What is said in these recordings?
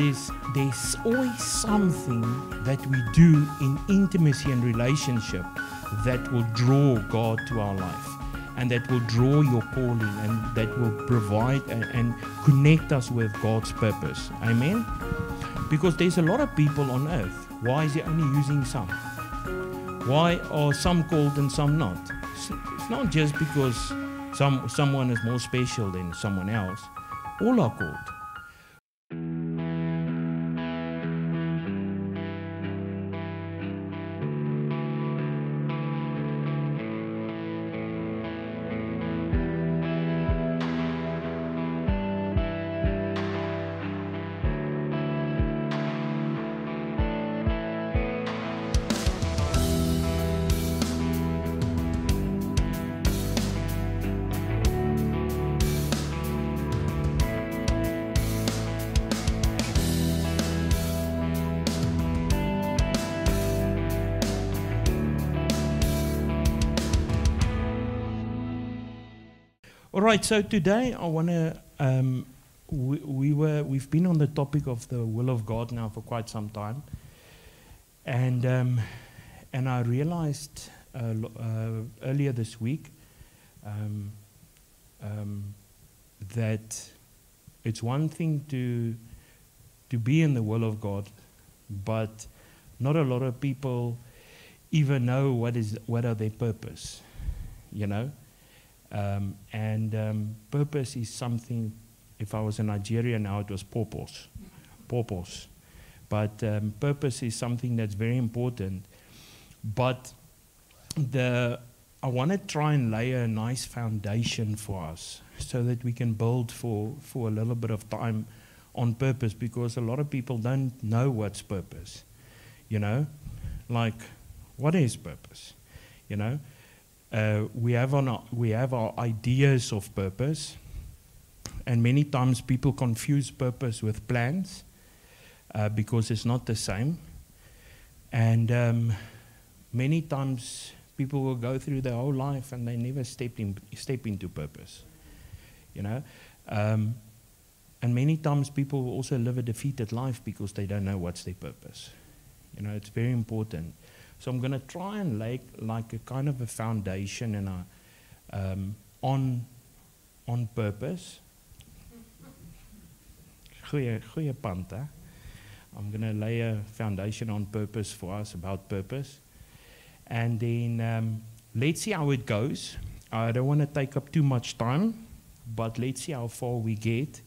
There's always something that we do in intimacy and relationship that will draw God to our life, and that will draw your calling, and that will provide and connect us with God's purpose. Amen? Because there's a lot of people on earth. Why is He only using some? Why are some called and some not? It's not just because someone is more special than someone else. All are called. All right, so today I want to, we've been on the topic of the will of God now for quite some time, and I realized earlier this week that it's one thing to be in the will of God, but not a lot of people even know what are their purpose, you know. Purpose is something, if I was in Nigeria now, it was purpose. But purpose is something that's very important. But I want to try and lay a nice foundation for us so that we can build for a little bit of time on purpose, because a lot of people don't know what's purpose. You know, like, what is purpose? You know? We have our ideas of purpose, and many times people confuse purpose with plans because it's not the same. And many times people will go through their whole life and they never step into purpose, you know. And many times people will also live a defeated life because they don't know what's their purpose. You know, it's very important. So I'm going to try and lay like a kind of a foundation and on purpose. Goeie pand, hè? I'm going to lay a foundation on purpose for us, about purpose. And then let's see how it goes. I don't want to take up too much time, but let's see how far we get.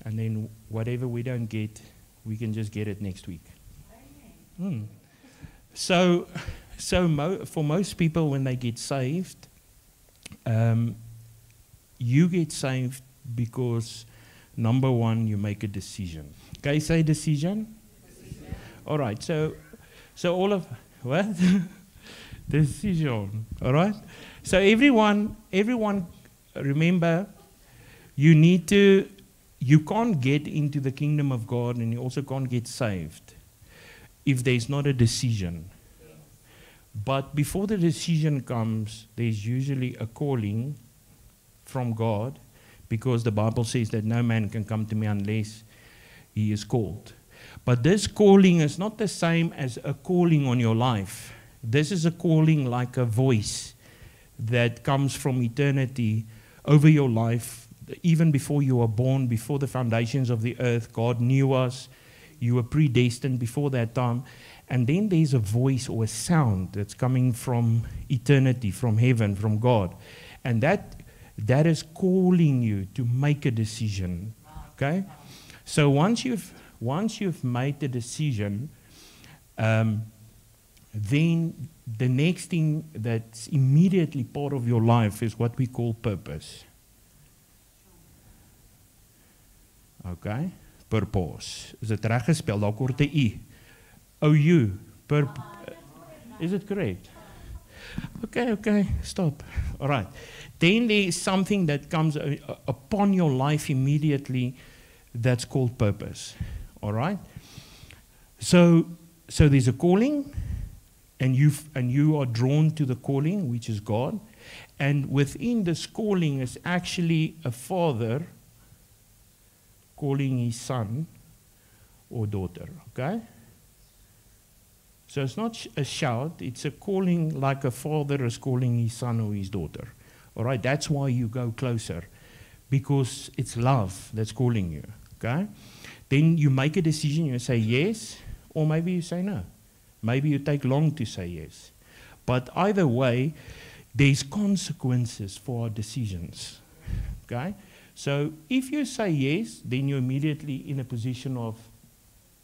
And then whatever we don't get, we can just get it next week. So for most people, when they get saved, you get saved because, number one, you make a decision. Can you say decision? Decision. All right. So all of what? Decision. All right. So everyone, remember, you can't get into the kingdom of God, and you also can't get saved if there's not a decision. But before the decision comes, there's usually a calling from God, because the Bible says that no man can come to me unless he is called. But this calling is not the same as a calling on your life. This is a calling like a voice that comes from eternity over your life. Even before you were born, before the foundations of the earth, God knew us. You were predestined before that time. And then there's a voice or a sound that's coming from eternity, from heaven, from God. And that is calling you to make a decision. Okay? So once you've made the decision, then the next thing that's immediately part of your life is what we call purpose. Okay? Purpose. Is it reg gespel? Daar word 'n U. O-U. Is it correct? Okay, stop. All right. Then there is something that comes upon your life immediately that's called purpose. All right? So there's a calling, and you are drawn to the calling, which is God. And within this calling is actually a father calling his son, or daughter, okay? So it's not a shout, it's a calling like a father is calling his son or his daughter. All right, that's why you go closer, because it's love that's calling you, okay? Then you make a decision, you say yes, or maybe you say no. Maybe you take long to say yes. But either way, there's consequences for our decisions, okay? So if you say yes, then you're immediately in a position of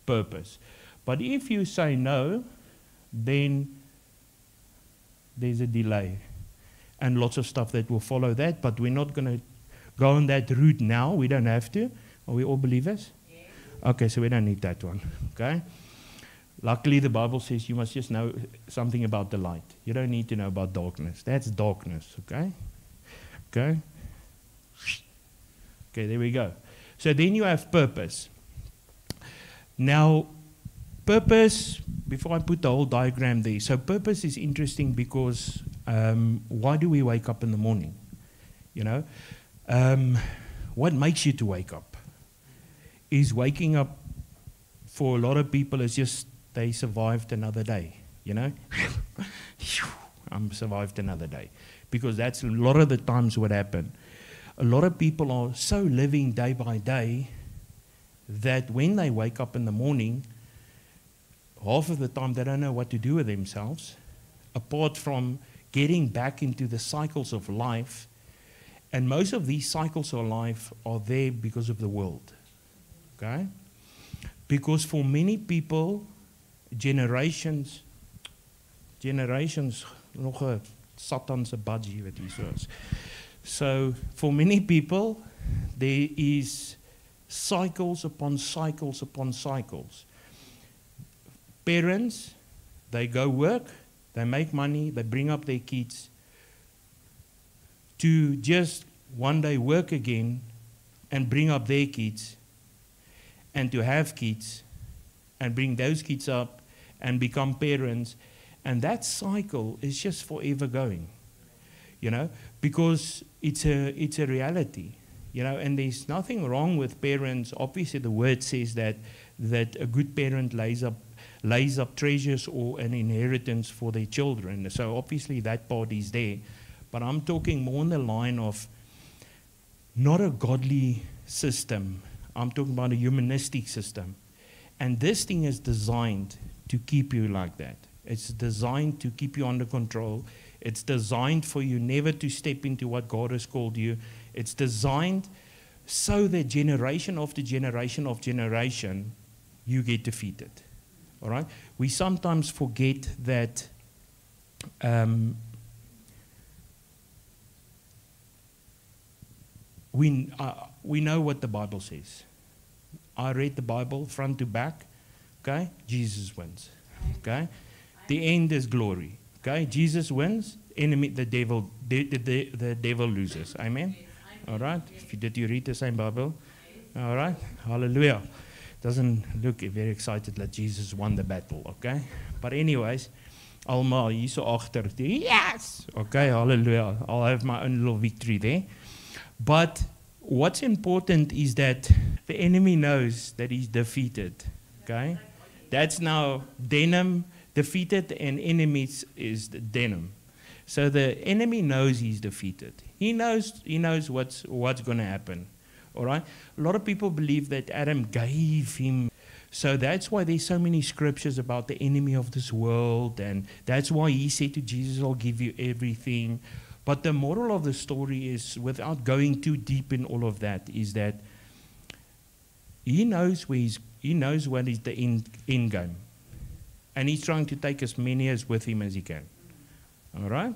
purpose. But if you say no, then there's a delay and lots of stuff that will follow that, but we're not going to go on that route now. We don't have to. Are we all believers? Yes. Okay, so we don't need that one, okay? Luckily, the Bible says you must just know something about the light. You don't need to know about darkness. That's darkness, okay? Okay? Okay, there we go. So then you have purpose. Now, purpose, before I put the whole diagram there, so purpose is interesting because why do we wake up in the morning? You know? What makes you to wake up? Is waking up for a lot of people is just they survived another day, you know? I'm survived another day. Because that's a lot of the times what happened. A lot of people are so living day by day that when they wake up in the morning, half of the time they don't know what to do with themselves, apart from getting back into the cycles of life. And most of these cycles of life are there because of the world. Okay? Because for many people, generations, nog 'n Satanse budgie wat hier so is. So for many people, there is cycles upon cycles upon cycles. Parents, they go work, they make money, they bring up their kids to just one day work again and bring up their kids and to have kids and bring those kids up and become parents. And that cycle is just forever going, you know, because it's a reality, you know, and there's nothing wrong with parents. Obviously, the word says that a good parent lays up treasures or an inheritance for their children. So obviously that part is there. But I'm talking more on the line of not a godly system. I'm talking about a humanistic system. And this thing is designed to keep you like that. It's designed to keep you under control. It's designed for you never to step into what God has called you. It's designed so that generation after generation of generation, you get defeated. All right? We sometimes forget that we know what the Bible says. I read the Bible front to back. Okay? Jesus wins. Okay? The end is glory. Okay? Jesus wins. Enemy, the devil loses. Amen? All right? Did you read the same Bible? All right? Hallelujah. Doesn't look very excited that Jesus won the battle. Okay? But anyways, almal hier so agter. Yes! Okay, hallelujah. I'll have my own little victory there. But what's important is that the enemy knows that he's defeated. Okay? That's now denim. Defeated and enemies is the denim. So the enemy knows he's defeated. He knows what's going to happen. All right? A lot of people believe that Adam gave him. So that's why there's so many scriptures about the enemy of this world. And that's why he said to Jesus, I'll give you everything. But the moral of the story is, without going too deep in all of that, is that he knows what is the end game. And he's trying to take as many as with him as he can. All right?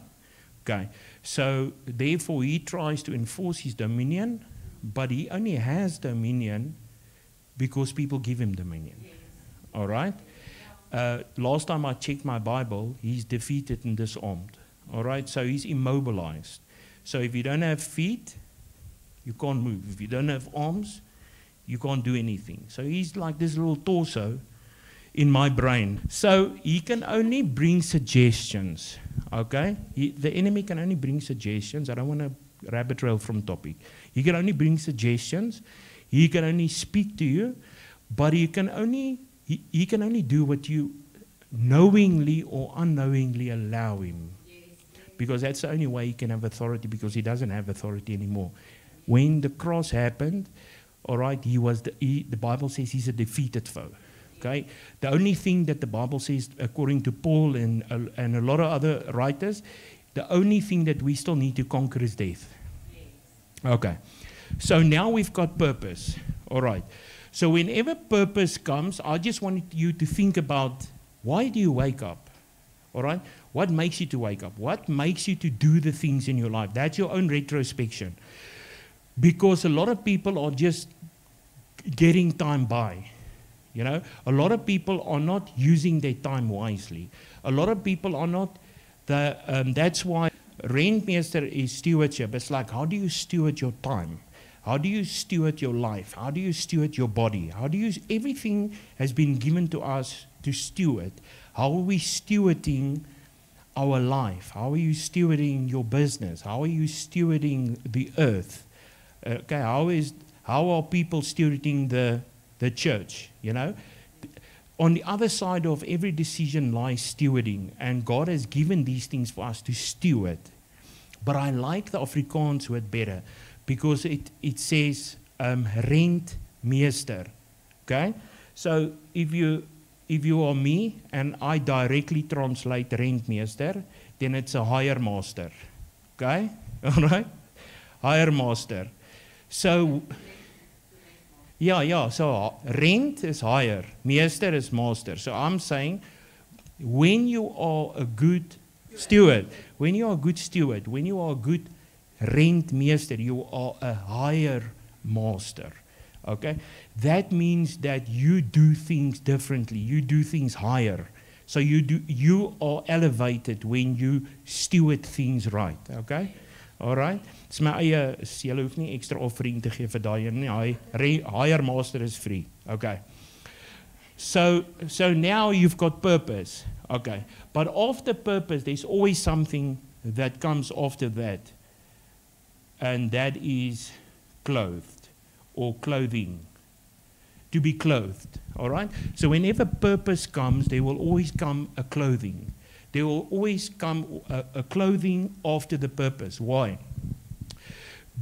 Okay. So, therefore, he tries to enforce his dominion, but he only has dominion because people give him dominion. All right? Last time I checked my Bible, he's defeated and disarmed. All right? So, he's immobilized. So, if you don't have feet, you can't move. If you don't have arms, you can't do anything. So, he's like this little torso in my brain. So he can only bring suggestions, okay? The enemy can only bring suggestions. I don't want to rabbit trail from topic. He can only bring suggestions. He can only speak to you. But he can only do what you knowingly or unknowingly allow him. Because that's the only way he can have authority, because he doesn't have authority anymore. When the cross happened, all right, the Bible says he's a defeated foe. Okay? The only thing that the Bible says, according to Paul and a lot of other writers, the only thing that we still need to conquer is death. Okay. So now we've got purpose. All right. So whenever purpose comes, I just want you to think about, why do you wake up? All right? What makes you to wake up? What makes you to do the things in your life? That's your own retrospection. Because a lot of people are just getting time by. You know, a lot of people are not using their time wisely. A lot of people are not. That's why Rentmeester is stewardship. It's like, how do you steward your time? How do you steward your life? How do you steward your body? Everything has been given to us to steward. How are we stewarding our life? How are you stewarding your business? How are you stewarding the earth? Okay, how are people stewarding the church? You know, on the other side of every decision lies stewarding, and God has given these things for us to steward. But I like the Afrikaans word better, because it says rentmeester. Okay, so if you are me and I directly translate rentmeester, then it's a hire master. Okay, all right, hire master. So yeah. So rent is hire, meester is master. So I'm saying, when you are a good steward, when you are a good rentmeester, you are a hire master. Okay? That means that you do things differently. You do things higher. So you are elevated when you steward things right. Okay? All right? Dis my eie, jy hoef nie extra offering te gee vir daai nie. Hire master is free. Okay. So now you've got purpose. Okay. But after purpose, there's always something that comes after that. And that is clothed or clothing. To be clothed. All right? So whenever purpose comes, there will always come a clothing. There will always come a clothing after the purpose. Why?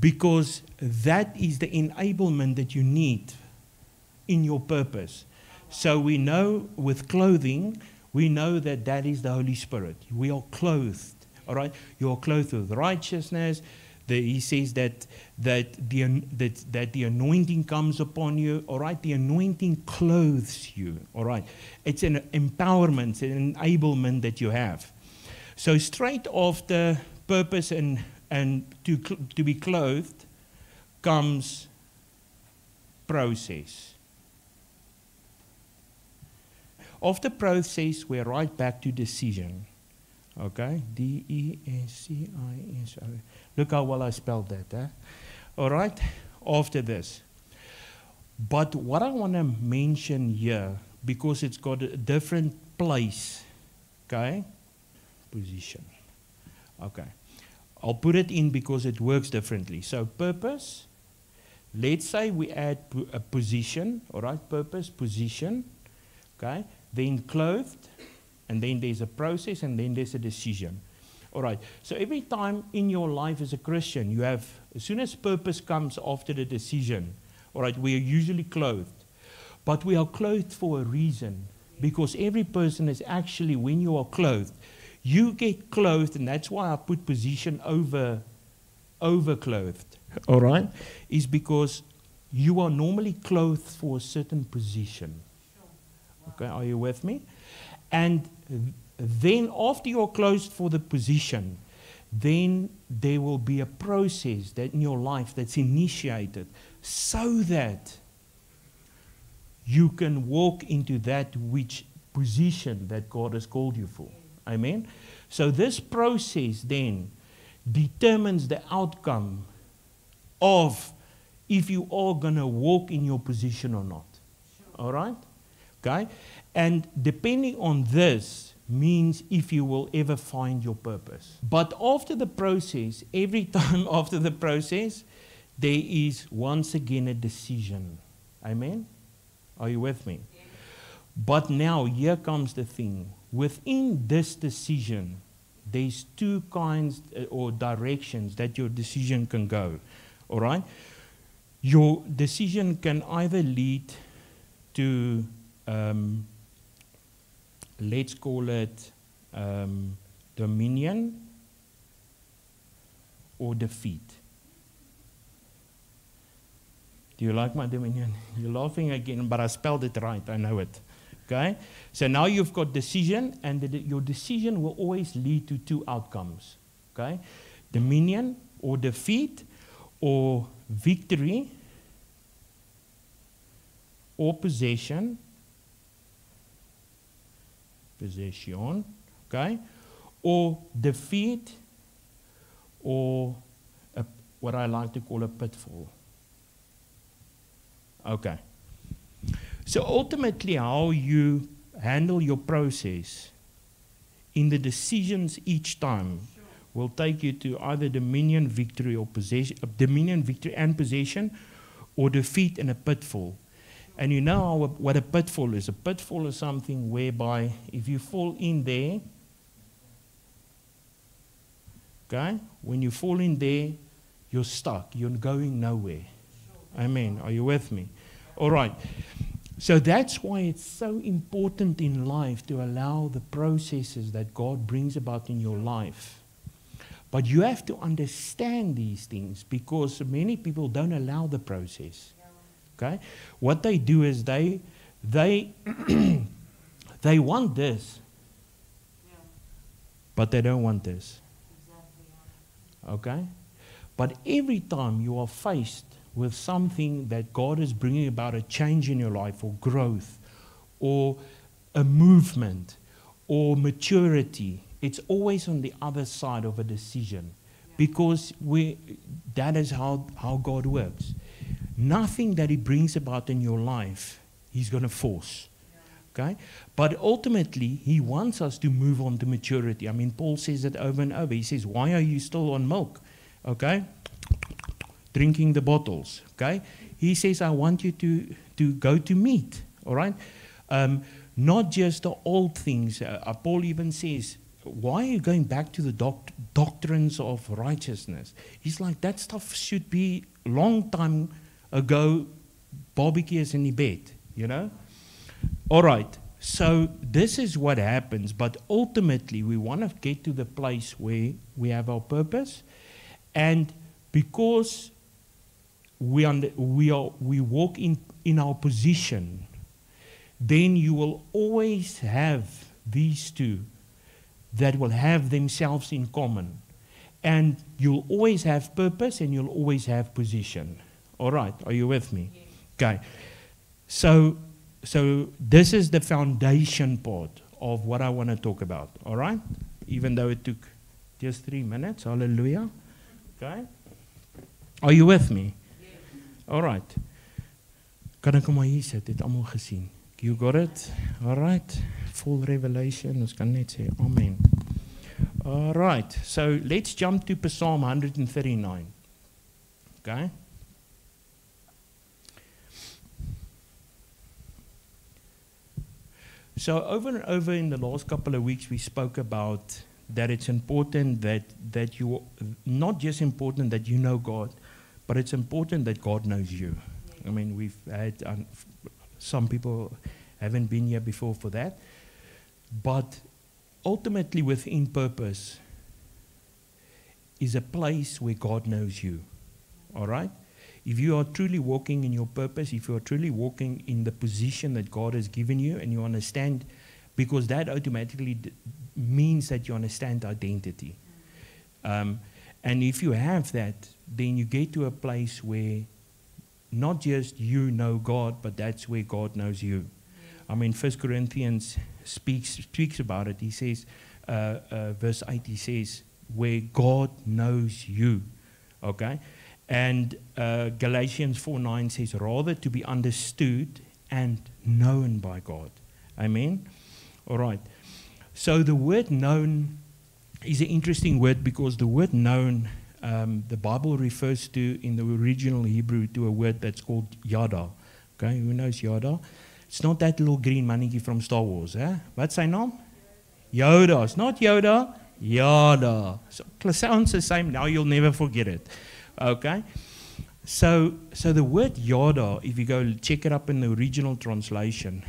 Because that is the enablement that you need in your purpose. So we know with clothing, we know that is the Holy Spirit. We are clothed. All right? You are clothed with righteousness. He says that the anointing comes upon you. All right, the anointing clothes you. All right, it's an empowerment, an enablement that you have. So straight after purpose and to be clothed comes process. After process, we're right back to decision. Okay, D-E-S-C-I-S-O. Look how well I spelled that. Eh? All right, after this. But what I want to mention here, because it's got a different place, okay, position. Okay, I'll put it in because it works differently. So purpose, let's say we add a position, all right, purpose, position, okay, then clothed, and then there's a process, and then there's a decision. All right, so every time in your life as a Christian, you have, as soon as purpose comes after the decision, all right, we are usually clothed. But we are clothed for a reason, because every person is actually, when you are clothed, you get clothed, and that's why I put position over clothed, all right, is because you are normally clothed for a certain position. Okay, are you with me? And then after you're clothed for the position, then there will be a process that in your life that's initiated so that you can walk into that which position that God has called you for. Amen? So this process then determines the outcome of if you are going to walk in your position or not. All right? Okay? And depending on this means if you will ever find your purpose. But after the process, every time after the process, there is once again a decision. Amen? Are you with me? But now, here comes the thing. Within this decision, there's two kinds or directions that your decision can go. All right? Your decision can either lead to, let's call it dominion or defeat. Do you like my dominion? You're laughing again, but I spelled it right. I know it. Okay? So now you've got decision, and your decision will always lead to two outcomes. Okay? Dominion or defeat, or victory or possession. Possession. Okay? Or defeat, or what I like to call a pitfall. Okay. So ultimately, how you handle your process in the decisions each time will take you to either dominion, victory, or possession, dominion, victory, and possession, or defeat and a pitfall. And you know what a pitfall is. A pitfall is something whereby if you fall in there, okay, when you fall in there, you're stuck. You're going nowhere. Amen. Are you with me? All right. So that's why it's so important in life to allow the processes that God brings about in your life. But you have to understand these things, because many people don't allow the process. Okay? What they do is they want this, but they don't want this. Okay? But every time you are faced with something that God is bringing about a change in your life, or growth, or a movement, or maturity, it's always on the other side of a decision. Because that is how God works. Nothing that He brings about in your life, He's going to force. Okay? But ultimately, He wants us to move on to maturity. I mean, Paul says it over and over. He says, why are you still on milk? Okay? Drinking the bottles, okay? He says, I want you to go to meat, all right? Not just the old things. Paul even says, why are you going back to the doctrines of righteousness? He's like, that stuff should be long time ago, barbecues in the bed, you know? All right, so this is what happens, but ultimately we want to get to the place where we have our purpose, and because we walk in our position, then you will always have these two that will have themselves in common. And you'll always have purpose and you'll always have position. All right, are you with me? Yes. Okay. So this is the foundation part of what I want to talk about. All right? Even though it took just 3 minutes. Hallelujah. Okay. Are you with me? All right. Kan ek hom maar hier sit? Het almal gesien. You got it? All right. Full revelation. Ons kan net sê amen. All right. So let's jump to Psalm 139. Okay? So over and over in the last couple of weeks we spoke about that it's important that you, not just important that you know God, but it's important that God knows you. I mean, we've had, some people haven't been here before for that. But ultimately within purpose is a place where God knows you. All right? If you are truly walking in your purpose, if you are truly walking in the position that God has given you, and you understand, because that automatically means that you understand identity. And if you have that, then you get to a place where not just you know God, but that's where God knows you. I mean, 1 Corinthians speaks about it. He says, verse 8, he says, where God knows you. Okay? And Galatians 4:9 says, rather to be understood and known by God. Amen? All right. So the word known is an interesting word, because the word known, the Bible refers to, in the original Hebrew, to a word that's called yada. Okay, who knows yada? It's not that little green mannetjie from Star Wars, hè? Wat sy naam? Yoda. It's not Yoda. Yoda. So it sounds the same. Now you'll never forget it. Okay? So the word Yoda, if you go check it up in the original translation,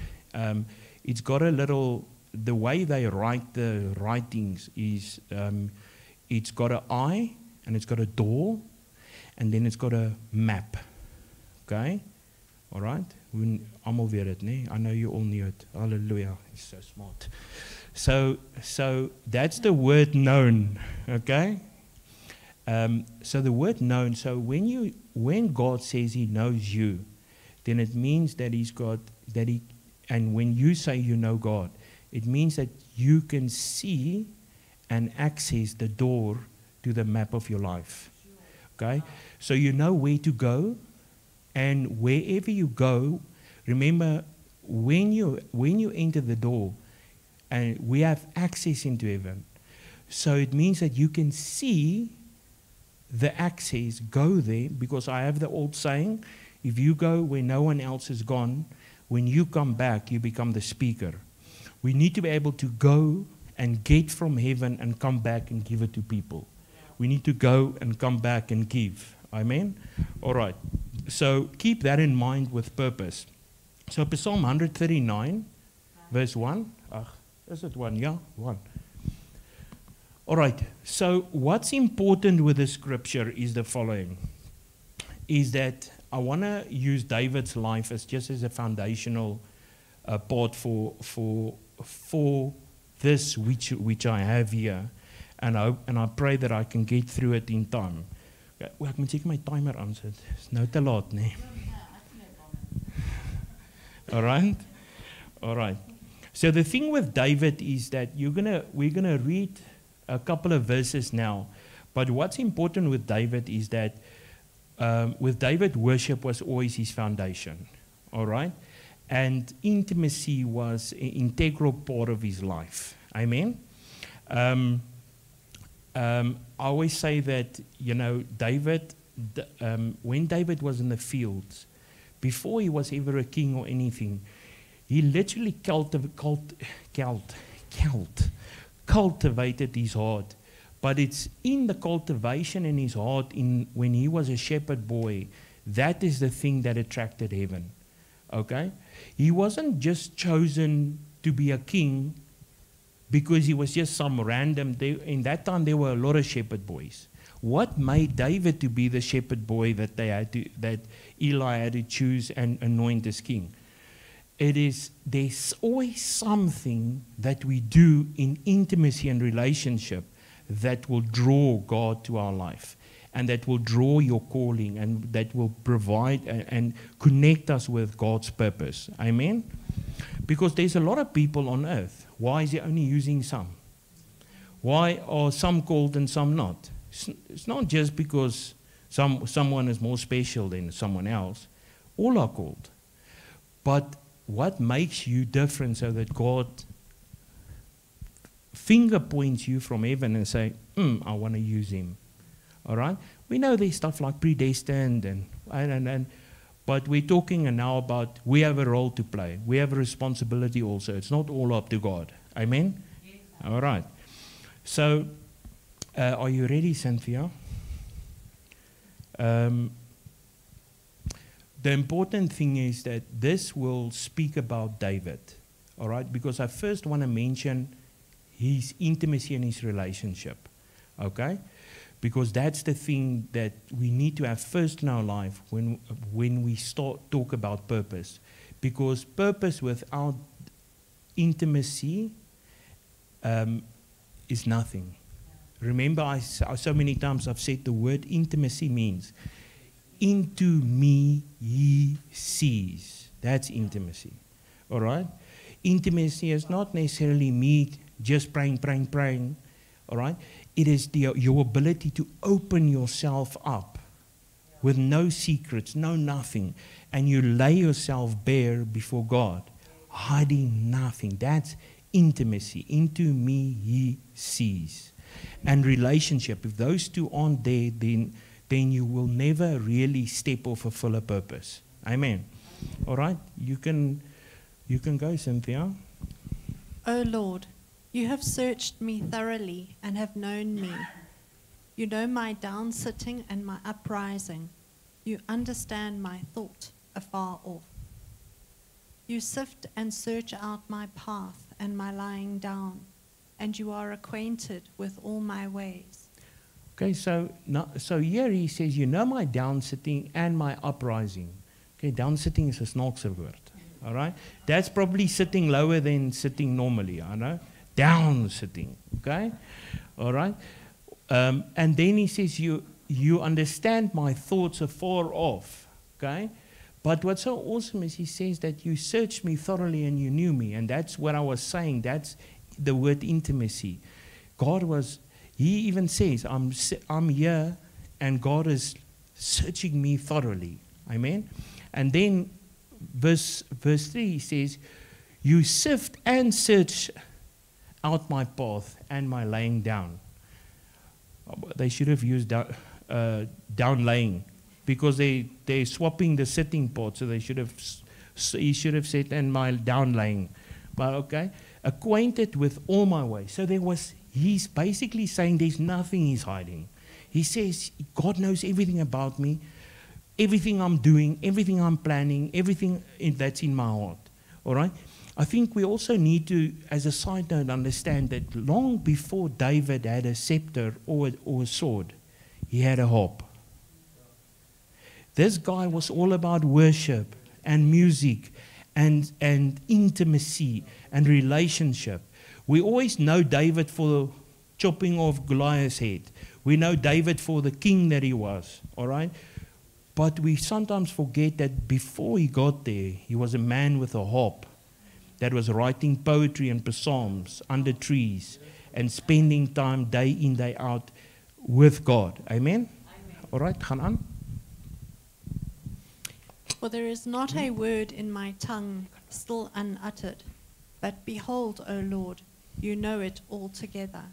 it's got a little, the way they write the writings is, it's got an eye, and it's got a door, and then it's got a map. Okay? All right? Almal weet dit, nee? I know you all knew it. Hallelujah. He's so smart. So that's the word known. Okay? So the word known, so when God says He knows you, then it means that He's got, that He, and when you say you know God, it means that you can see and access the door to the map of your life. Okay? So you know where to go, and wherever you go, remember when you enter the door, and we have access into heaven. So it means that you can see the access, go there, because I have the old saying, if you go where no one else has gone, when you come back, you become the speaker. We need to be able to go and get from heaven and come back and give it to people. We need to go and come back and give. Amen? All right. So keep that in mind with purpose. So Psalm 139, verse 1. Is it 1? Yeah, 1. All right. So what's important with the scripture is the following. Is that I want to use David's life as just as a foundational part for this which I have here. And I pray that I can get through it in time. Well, ek moet seker my timer aansit. It's nou te laat, nee. All right? All right. So the thing with David is that we're gonna read a couple of verses now. But what's important with David is that with David, worship was always his foundation. All right? And intimacy was an integral part of his life. Amen? I always say that, you know, David, when David was in the fields, before he was ever a king or anything, he literally cultivated his heart. But it's in the cultivation in his heart, when he was a shepherd boy, that is the thing that attracted heaven. Okay? He wasn't just chosen to be a king because he was just some random. In that time, there were a lot of shepherd boys. What made David to be the shepherd boy that Eli had to choose and anoint as king? There's always something that we do in intimacy and relationship that will draw God to our life, and that will draw your calling, and that will provide and connect us with God's purpose. Amen? Because there's a lot of people on earth. Why is He only using some? Why are some called and some not? It's not just because someone is more special than someone else. All are called. But what makes you different so that God finger points you from heaven and say, I want to use him. All right? We know there's stuff like predestined and but we're talking now about we have a role to play. We have a responsibility also. It's not all up to God. Amen? Yes. All right. So, are you ready, Cynthia? The important thing is that this will speak about David. All right? Because I first want to mention his intimacy and his relationship. Okay? Because that's the thing that we need to have first in our life when we talk about purpose. Because purpose without intimacy is nothing. Remember, so many times I've said the word intimacy means into me he sees. That's intimacy. All right? Intimacy is not necessarily me just praying. All right? It is your ability to open yourself up with no secrets, no nothing, and you lay yourself bare before God, hiding nothing. That's intimacy. Into me he sees. And relationship, if those two aren't there, then you will never really step or fulfill a purpose. Amen. All right? You can You can go, Cynthia. O Lord, you have searched me thoroughly and have known me. You know my down-sitting and my uprising. You understand my thought afar off. You sift and search out my path and my lying down, and you are acquainted with all my ways. Okay, so here he says, you know my down-sitting and my uprising. Okay, down-sitting is a snaakse woord. All right? That's probably sitting lower than sitting normally, I know. Down-sitting, okay? All right? And then he says, you understand my thoughts afar off, okay? But what's so awesome is he says that you searched me thoroughly and you knew me. And that's what I was saying. That's the word intimacy. He even says, I'm here and God is searching me thoroughly. Amen? And then verse 3 he says, you sift and search out my path and my laying down. They should have used down laying, because they're swapping the sitting part, so he should have said and my down laying. But okay, acquainted with all my ways. So he's basically saying there's nothing he's hiding. He says God knows everything about me, everything I'm doing, everything I'm planning, everything that's in my heart. All right? I think we also need to, as a side note, understand that long before David had a scepter or a sword, he had a harp. This guy was all about worship and music and intimacy and relationship. We always know David for chopping off Goliath's head. We know David for the king that he was, all right? But we sometimes forget that before he got there, he was a man with a harp that was writing poetry and psalms under trees and spending time day in, day out with God. Amen? All right, gaan aan. For there is not a word in my tongue still unuttered. But behold, O Lord, you know it altogether.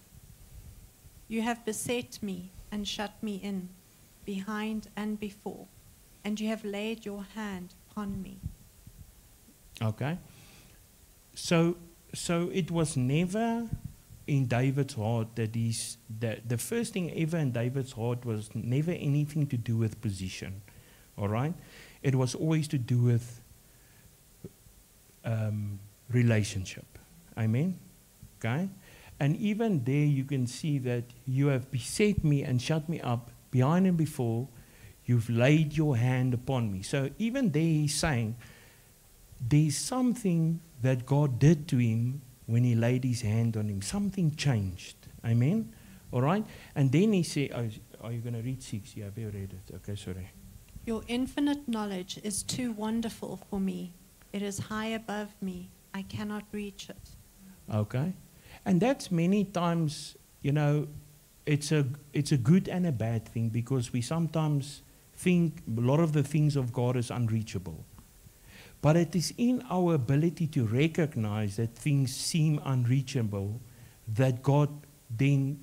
You have beset me and shut me in, behind and before, and you have laid your hand upon me. Okay. So it was never in David's heart that the first thing ever in David's heart was never anything to do with position. All right? It was always to do with relationship. Amen? Okay? And even there you can see that you have beset me and shut me up behind and before. You've laid your hand upon me. So even there he's saying there's something that God did to him when he laid his hand on him. Something changed. Amen? All right? And then he said, are you going to read 6? Yeah, I've read it. Okay, sorry. Your infinite knowledge is too wonderful for me. It is high above me. I cannot reach it. Okay. And that's many times, it's a good and a bad thing, because we sometimes think a lot of the things of God is unreachable. But it is in our ability to recognize that things seem unreachable that God then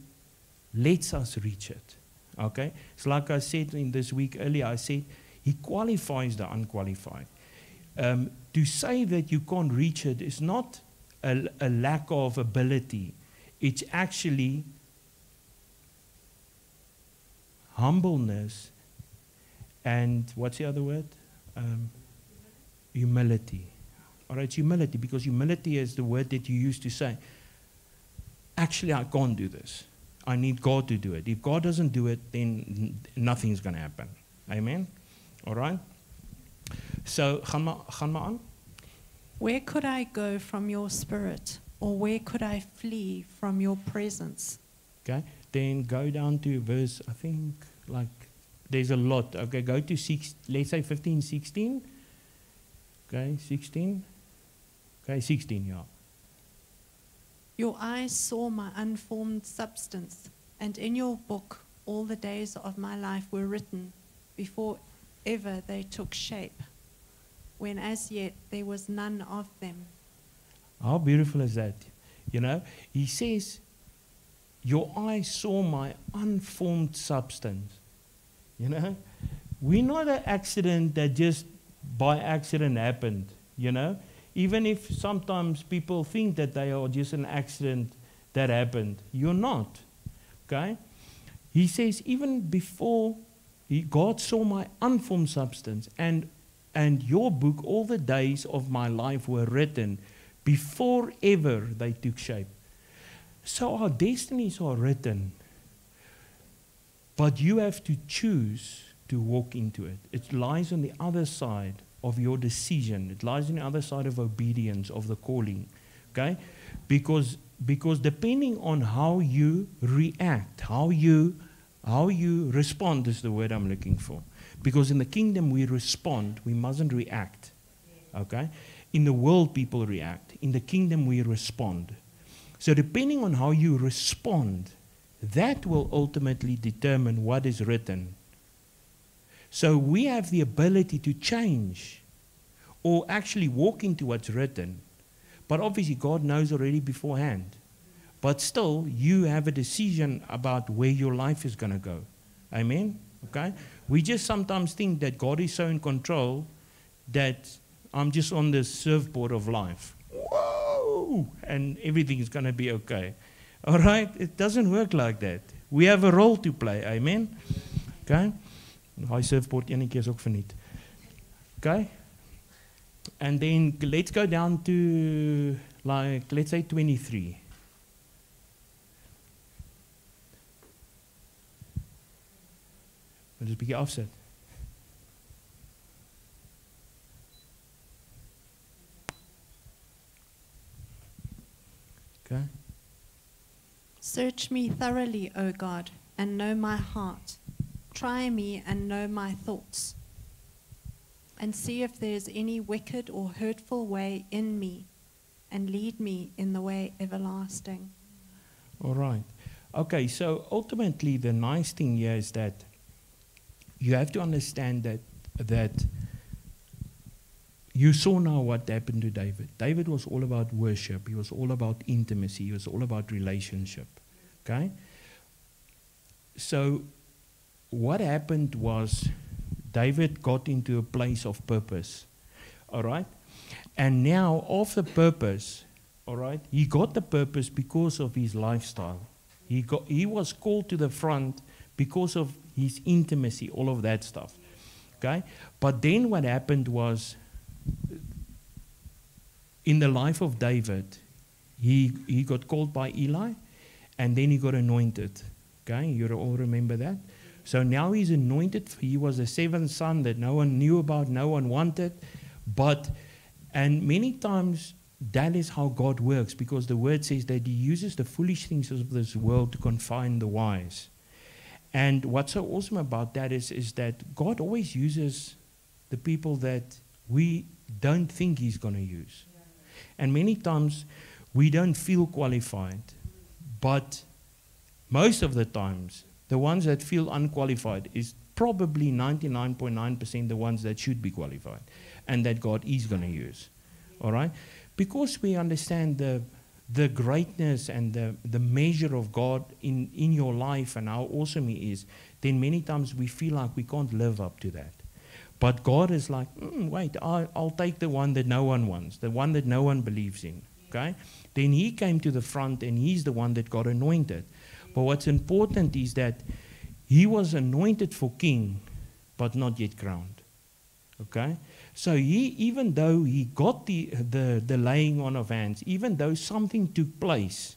lets us reach it. Okay? So like I said in this week earlier, I said he qualifies the unqualified. To say that you can't reach it is not a lack of ability. It's actually humbleness and what's the other word? Humility. All right, it's humility, because humility is the word that you used to say, actually, I can't do this. I need God to do it. If God doesn't do it, then nothing's going to happen. Amen? All right? So, gaan maar aan. Where could I go from your spirit, or where could I flee from your presence? Okay, then go down to verse, I think, there's a lot. Okay, go to 6, let's say 15, 16. Okay, 16. Okay, 16, yeah. Your eyes saw my unformed substance, and in your book all the days of my life were written before ever they took shape, when as yet there was none of them. How beautiful is that? He says, your eyes saw my unformed substance. We're not an accident that just by accident happened. Even if sometimes people think that they are just an accident that happened, you're not. Okay? He says, even before God saw my unformed substance, and your book, all the days of my life were written before ever they took shape. So our destinies are written, but you have to choose to walk into it. It lies on the other side of your decision. It lies on the other side of obedience, of the calling. Okay? Because depending on how you react, how you respond is the word I'm looking for. Because in the kingdom we respond, we mustn't react. Okay? In the world people react. In the kingdom we respond. So depending on how you respond, that will ultimately determine what is written. So we have the ability to change or actually walk into what's written. But obviously God knows already beforehand. But still, you have a decision about where your life is going to go. Amen? Okay? We just sometimes think that God is so in control that I'm just on the surfboard of life. Whoa! And everything is going to be okay. All right? It doesn't work like that. We have a role to play. Amen? Okay? Hy surfboard ene keer is ook verniet. Okay? And then let's go down to, like, let's say 23. Moet dus 'n bietjie afsit. Okay. Search me thoroughly, O God, and know my heart. Try me and know my thoughts. And see if there is any wicked or hurtful way in me, and lead me in the way everlasting. All right. Okay, so ultimately the nice thing here is that you have to understand that you saw now what happened to David. David was all about worship. He was all about intimacy. He was all about relationship. Okay? So what happened was David got into a place of purpose. All right? And now of the purpose, all right, he got the purpose because of his lifestyle. He was called to the front because of his intimacy, all of that stuff. Okay? But then what happened was, in the life of David, he got called by Eli, and then he got anointed. Okay? You all remember that? So now he's anointed. He was the seventh son that no one knew about, no one wanted. And many times that is how God works, because the word says that he uses the foolish things of this world to confine the wise. And what's so awesome about that is that God always uses the people that we don't think he's going to use. And many times we don't feel qualified, but most of the times the ones that feel unqualified is probably 99.9% the ones that should be qualified and that God is going to use. All right? Because we understand the greatness and the measure of God in your life and how awesome he is, then many times we feel like we can't live up to that. But God is like, wait, I'll take the one that no one wants, the one that no one believes in. Okay? Then he came to the front and he's the one that got anointed. But what's important is that he was anointed for king, but not yet crowned. Okay? So even though he got the laying on of hands, even though something took place,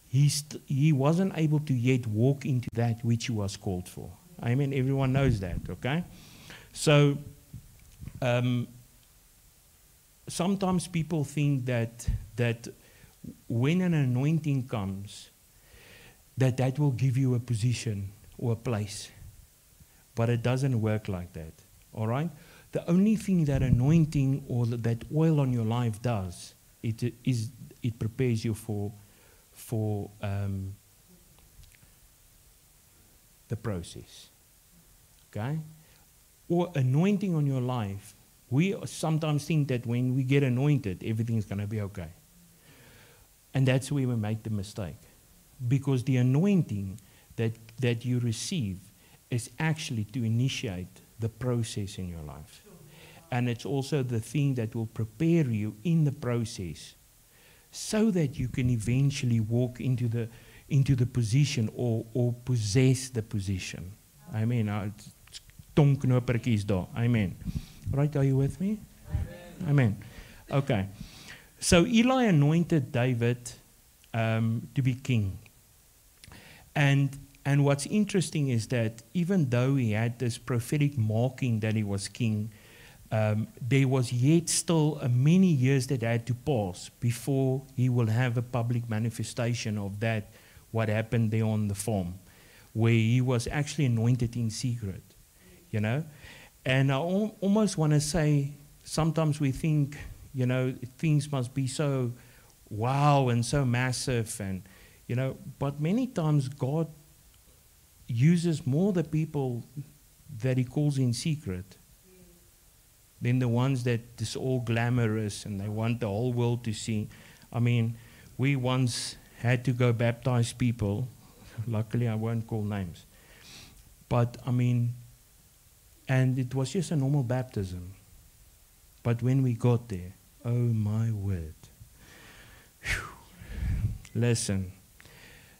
he wasn't able to yet walk into that which he was called for. Amen. Everyone knows that. Okay? So sometimes people think that when an anointing comes, that will give you a position or a place. But it doesn't work like that. All right? The only thing that anointing or that oil on your life does, it prepares you for the process. Okay? Or anointing on your life. We sometimes think that when we get anointed, everything's going to be okay. And that's where we make the mistake. Because the anointing that you receive is actually to initiate the process in your life. And it's also the thing that will prepare you in the process so that you can eventually walk into the position or possess the position. Amen. Tongknopertjies daar. Amen. Right, are you with me? Amen. Okay. So Eli anointed David to be king. And what's interesting is that even though he had this prophetic marking that he was king, there was yet still many years that had to pass before he will have a public manifestation of that, what happened there on the farm, where he was actually anointed in secret, you know. And I almost want to say, sometimes we think, you know, things must be so wow and so massive, and, you know, but many times God uses more the people that he calls in secret than the ones that is all glamorous and they want the whole world to see. I mean, we once had to go baptize people. Luckily, I won't call names. But, I mean, and it was just a normal baptism. But when we got there, oh my word. Whew. Listen,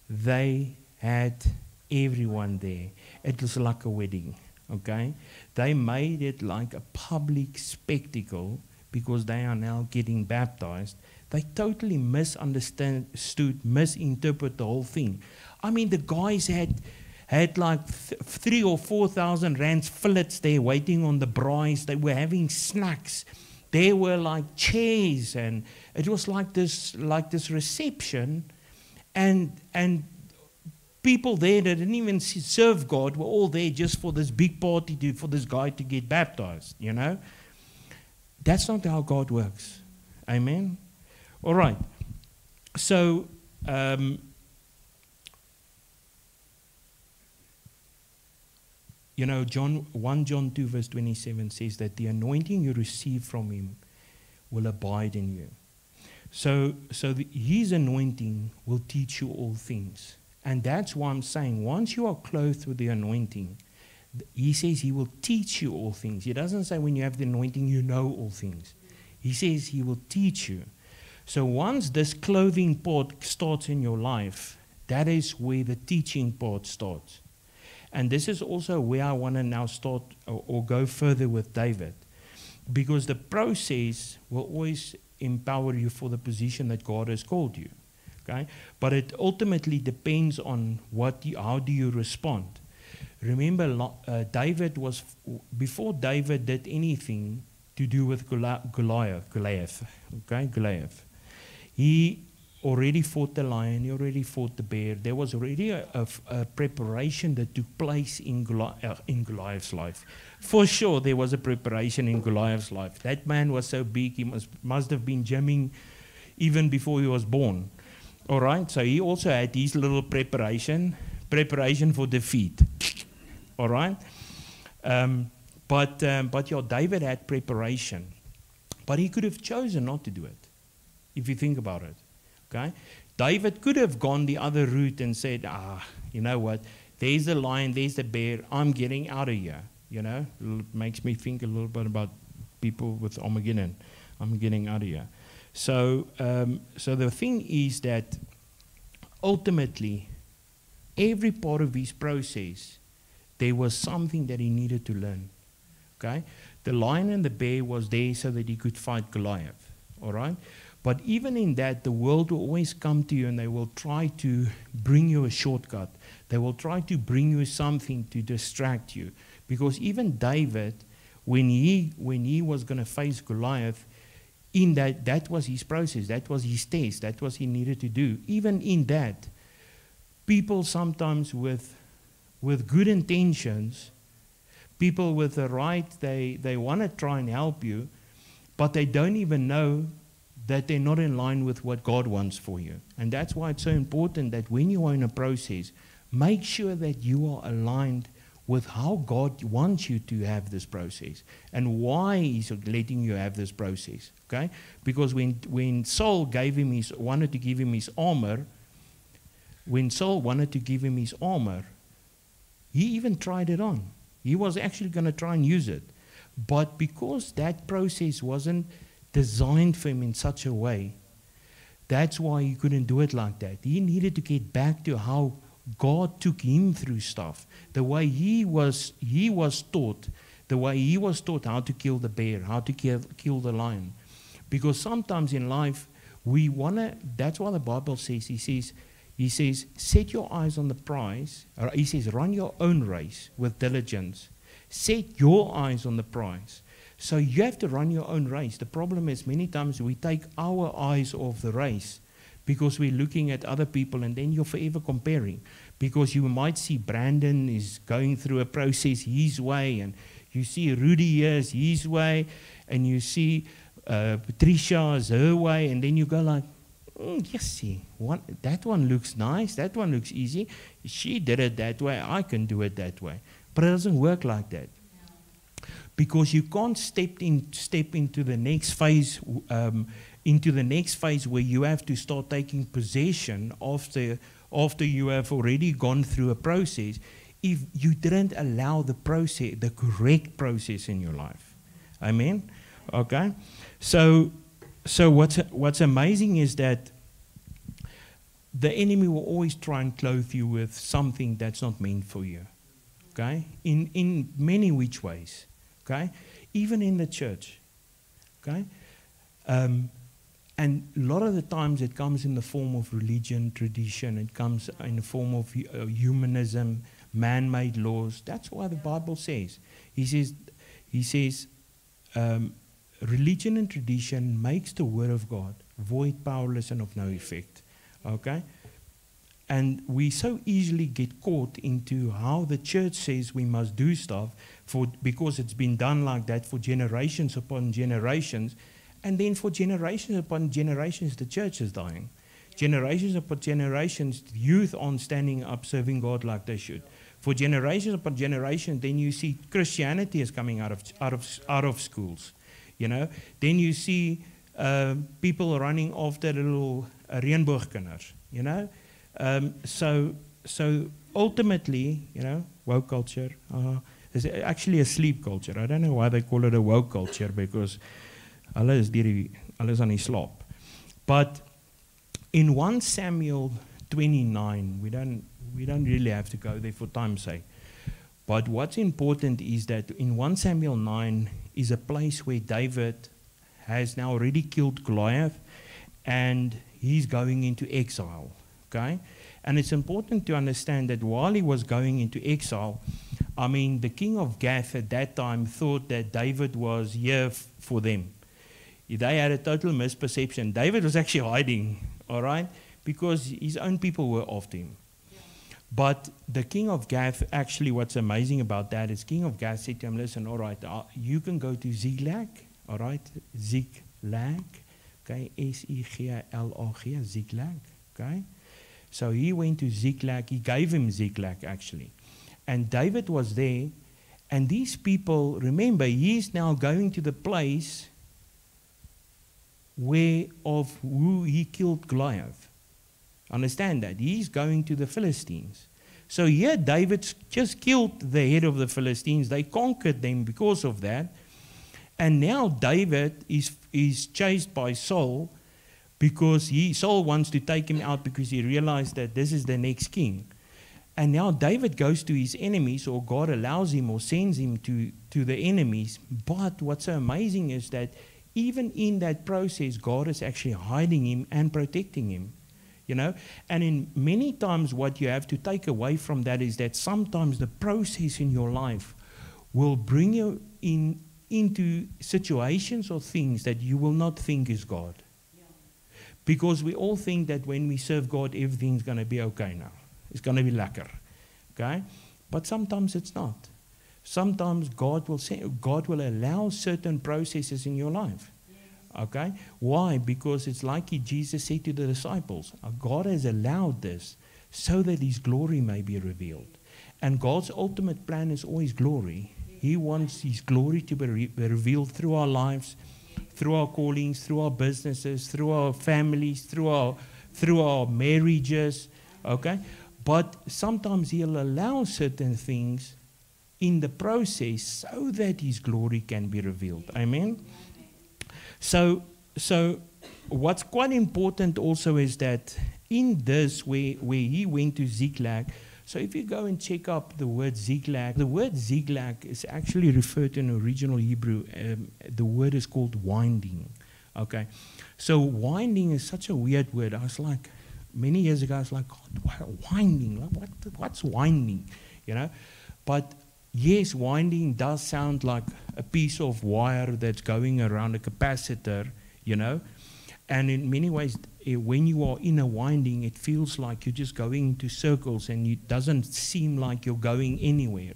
they had everyone there. It was like a wedding, okay? They made it like a public spectacle because they are now getting baptized. They totally misunderstood, misinterpret the whole thing. I mean, the guys had like 3,000 or 4,000 rands fillets there waiting on the brides. They were having snacks. There were like chairs, and it was like this reception, and people there that didn't even serve God were all there just for this big party, for this guy to get baptized, you know. That's not how God works. Amen? All right. So, you know, 1 John 2 verse 27 says that the anointing you receive from him will abide in you. So his anointing will teach you all things. And that's why I'm saying, once you are clothed with the anointing, he says he will teach you all things. He doesn't say when you have the anointing, you know all things. He says he will teach you. So once this clothing part starts in your life, that is where the teaching part starts. And this is also where I want to now start or go further with David. Because the process will always empower you for the position that God has called you. Okay? But it ultimately depends on how do you respond. Remember, David was, before David did anything to do with Goliath, he already fought the lion, he already fought the bear. There was already a preparation that took place in Goliath's life. For sure, there was a preparation in Goliath's life. That man was so big, he must have been gymming even before he was born. All right, so he also had his little preparation for defeat. All right, but yeah, David had preparation, but he could have chosen not to do it, if you think about it. Okay, David could have gone the other route and said, you know what? There's the lion, there's the bear. I'm getting out of here. You know, it makes me think a little bit about people with Armageddon. I'm getting out of here. So the thing is that ultimately, every part of his process, there was something that he needed to learn. Okay? The lion and the bear was there so that he could fight Goliath. All right? But even in that, the world will always come to you and they will try to bring you a shortcut. They will try to bring you something to distract you. Because even David, when he was going to face Goliath, in that was his process, that was his test, that was he needed to do. Even in that, people sometimes with good intentions, people with the right, they want to try and help you, but they don't even know that they're not in line with what God wants for you. And that's why it's so important that when you are in a process, make sure that you are aligned with how God wants you to have this process and why he's letting you have this process. Okay? Because when Saul wanted to give him his armor, he even tried it on. He was actually going to try and use it. But because that process wasn't designed for him in such a way, that's why he couldn't do it like that. He needed to get back to how God took him through stuff. The way he was taught, how to kill the bear, how to kill the lion. Because sometimes in life, we want to, that's why the Bible says, he says, set your eyes on the prize. Or he says, run your own race with diligence. Set your eyes on the prize. So you have to run your own race. The problem is many times we take our eyes off the race because we're looking at other people, and then you're forever comparing. Because you might see Brandon is going through a process his way, and you see Rudy here's his way, and you see Patricia's her way, and then you go like, yes, see, that one looks nice, that one looks easy. She did it that way, I can do it that way. But it doesn't work like that. Because you can't step into the next phase, where you have to start taking possession after you have already gone through a process, if you didn't allow the correct process in your life. Amen? Okay? So what's amazing is that the enemy will always try and clothe you with something that's not meant for you. Okay? In many which ways. Okay? Even in the church. Okay? And a lot of the times it comes in the form of religion, tradition. It comes in the form of humanism, man-made laws. That's why the Bible says. He says, religion and tradition makes the word of God void, powerless, and of no effect. Okay? And we so easily get caught into how the church says we must do stuff because it's been done like that for generations upon generations. And then for generations upon generations, the church is dying. Generations upon generations, youth aren't standing up serving God like they should. For generations upon generations, then you see Christianity is coming out of schools. You know, then you see people running after little reënboogkinders. You know, so ultimately, you know, woke culture is actually a sleep culture. I don't know why they call it a woke culture, because hulle is aan die slaap. But in 1 Samuel 29, we don't really have to go there for time's sake. But what's important is that in 1 Samuel 9 is a place where David has now already killed Goliath, and he's going into exile. Okay? And it's important to understand that while he was going into exile, I mean, the king of Gath at that time thought that David was here for them. They had a total misperception. David was actually hiding, all right, because his own people were after him. Yeah. But the king of Gath, actually what's amazing about that is king of Gath said to him, listen, all right, you can go to Ziklag, all right, Ziklag, okay, S-E-G-L-A-G, Ziklag, okay. So he went to Ziklag, he gave him Ziklag actually. And David was there, and these people, remember, he's now going to the place who he killed Goliath. Understand that? He's going to the Philistines. So here David just killed the head of the Philistines. They conquered them because of that. And now David is chased by Saul because Saul wants to take him out because he realized that this is the next king. And now David goes to his enemies, or God allows him or sends him to the enemies. But what's so amazing is that even in that process, God is actually hiding him and protecting him. You know? And in many times what you have to take away from that is that sometimes the process in your life will bring you into situations or things that you will not think is God. Yeah. Because we all think that when we serve God, everything's going to be okay now. It's going to be lekker. Okay? But sometimes it's not. Sometimes God will allow certain processes in your life. Okay? Why? Because it's like Jesus said to the disciples, God has allowed this so that His glory may be revealed. And God's ultimate plan is always glory. He wants His glory to be revealed through our lives, through our callings, through our businesses, through our families, through our marriages. Okay? But sometimes He'll allow certain things in the process so that His glory can be revealed. Amen? So what's quite important also is that in this, where he went to Ziklag, so if you go and check up the word Ziklag is actually referred to in original Hebrew. The word is called winding. Okay, so winding is such a weird word. I was like, many years ago, I was like, God, winding? What's winding? You know, but yes, winding does sound like a piece of wire that's going around a capacitor, you know. And in many ways, when you are in a winding, it feels like you're just going into circles and it doesn't seem like you're going anywhere.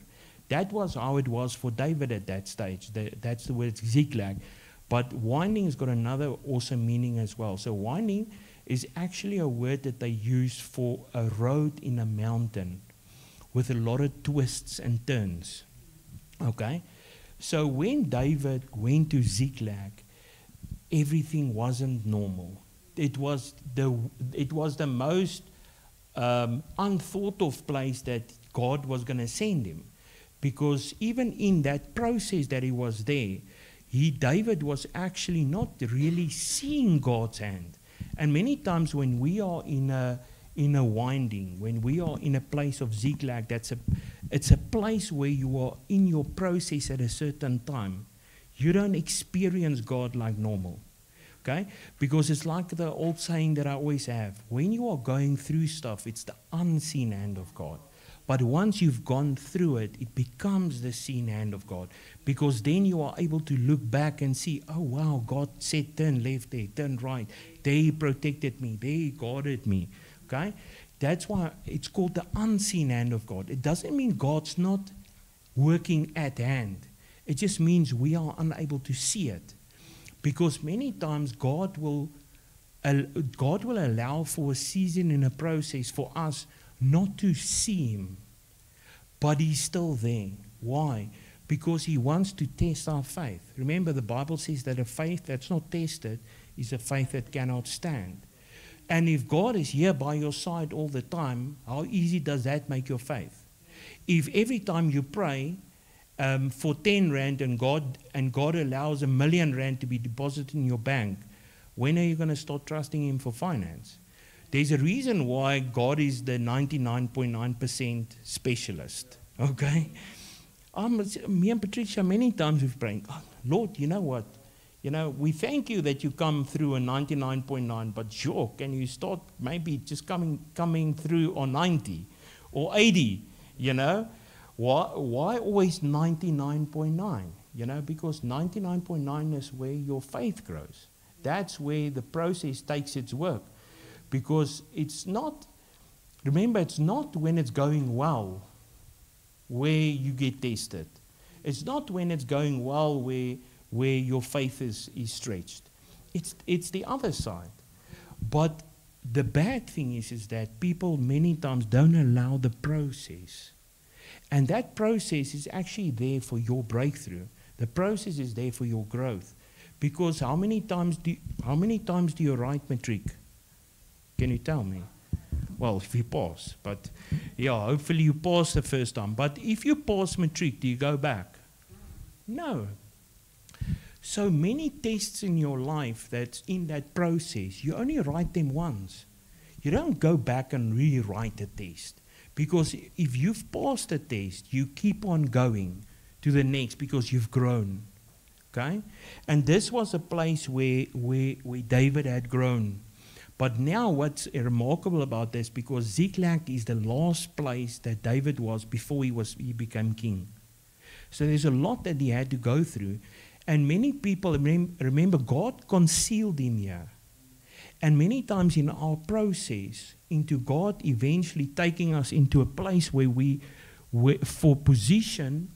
That was how it was for David at that stage. That's the word Ziklag. But winding has got another awesome meaning as well. So winding is actually a word that they use for a road in a mountain with a lot of twists and turns. Okay? So when David went to Ziklag, everything wasn't normal. It was the most unthought of place that God was going to send him. Because even in that process that he was there, David was actually not really seeing God's hand. And many times when we are in a winding, when we are in a place of Ziklag, it's a place where you are in your process at a certain time. You don't experience God like normal. Okay? Because it's like the old saying that I always have. When you are going through stuff, it's the unseen hand of God. But once you've gone through it, it becomes the seen hand of God. Because then you are able to look back and see, oh wow, God said turn left there, turn right. There He protected me, there He guarded me. Okay? That's why it's called the unseen hand of God. It doesn't mean God's not working at hand. It just means we are unable to see it. Because many times God will allow for a season in a process for us not to see Him. But He's still there. Why? Because He wants to test our faith. Remember, the Bible says that a faith that's not tested is a faith that cannot stand. And if God is here by your side all the time, how easy does that make your faith? If every time you pray for 10 rand and God allows 1 million rand to be deposited in your bank, when are you going to start trusting Him for finance? There's a reason why God is the 99.9% specialist. Okay? Me and Patricia, many times we've prayed, oh, Lord, you know what? You know, we thank you that you come through a 99.9, but sure, can you start maybe just coming through on 90 or 80, you know? Why always 99.9? You know, because 99.9 is where your faith grows. That's where the process takes its work. Because it's not, remember, it's not when it's going well where you get tested. It's not when it's going well where your faith is stretched. It's the other side. But the bad thing is that people many times don't allow the process. And that process is actually there for your breakthrough. The process is there for your growth. Because how many times do you write matric? Can you tell me? Well, if you pass. But yeah, hopefully you pass the first time. But if you pass matric, do you go back? No. So many tests in your life that's in that process, you only write them once. You don't go back and rewrite the test. Because if you've passed the test, you keep on going to the next because you've grown. Okay? And this was a place where David had grown. But now what's remarkable about this, because Ziklag is the last place that David was before he became king. So there's a lot that he had to go through. And many people, remember, God concealed him here. And many times in our process, into God eventually taking us into a place where for position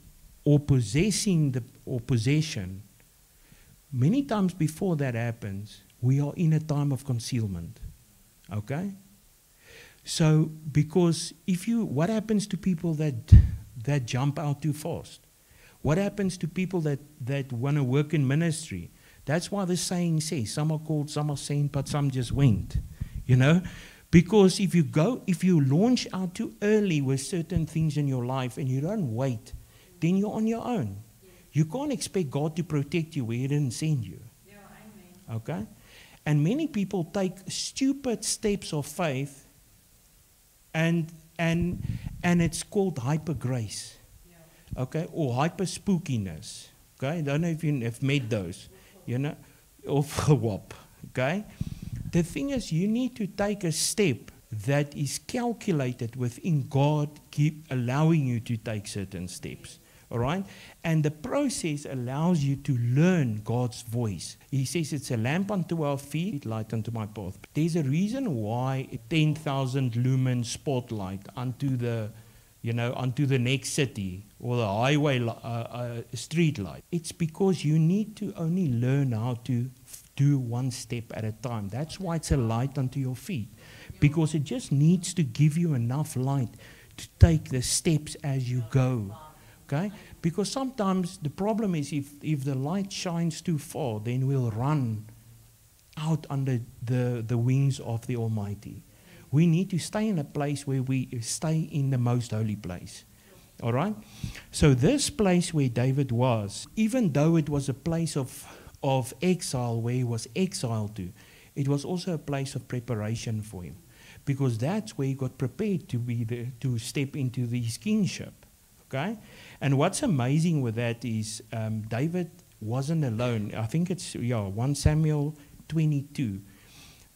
or possession, many times before that happens, we are in a time of concealment. Okay? So, because what happens to people that jump out too fast? What happens to people that want to work in ministry? That's why the saying says, some are called, some are sent, but some just went. You know? Because if you launch out too early with certain things in your life and you don't wait, then you're on your own. You can't expect God to protect you where He didn't send you. Okay? And many people take stupid steps of faith, and it's called hyper grace. Okay? Or hyper spookiness. Okay? I don't know if you have met those. You know? Or gewop. Okay? The thing is, you need to take a step that is calculated within God, keep allowing you to take certain steps. All right? And the process allows you to learn God's voice. He says it's a lamp unto our feet, light unto my path. There's a reason why 10,000 lumen spotlight unto the next city or the highway street light. It's because you need to only learn how to do one step at a time. That's why it's a light unto your feet. Because it just needs to give you enough light to take the steps as you go. Okay? Because sometimes the problem is if the light shines too far, then we'll run out under the wings of the Almighty. We need to stay in a place where we stay in the most holy place. All right? So this place where David was, even though it was a place of exile where he was exiled to, it was also a place of preparation for him. Because that's where he got prepared to be there, to step into his kingship. Okay? And what's amazing with that is David wasn't alone. I think it's 1 Samuel 22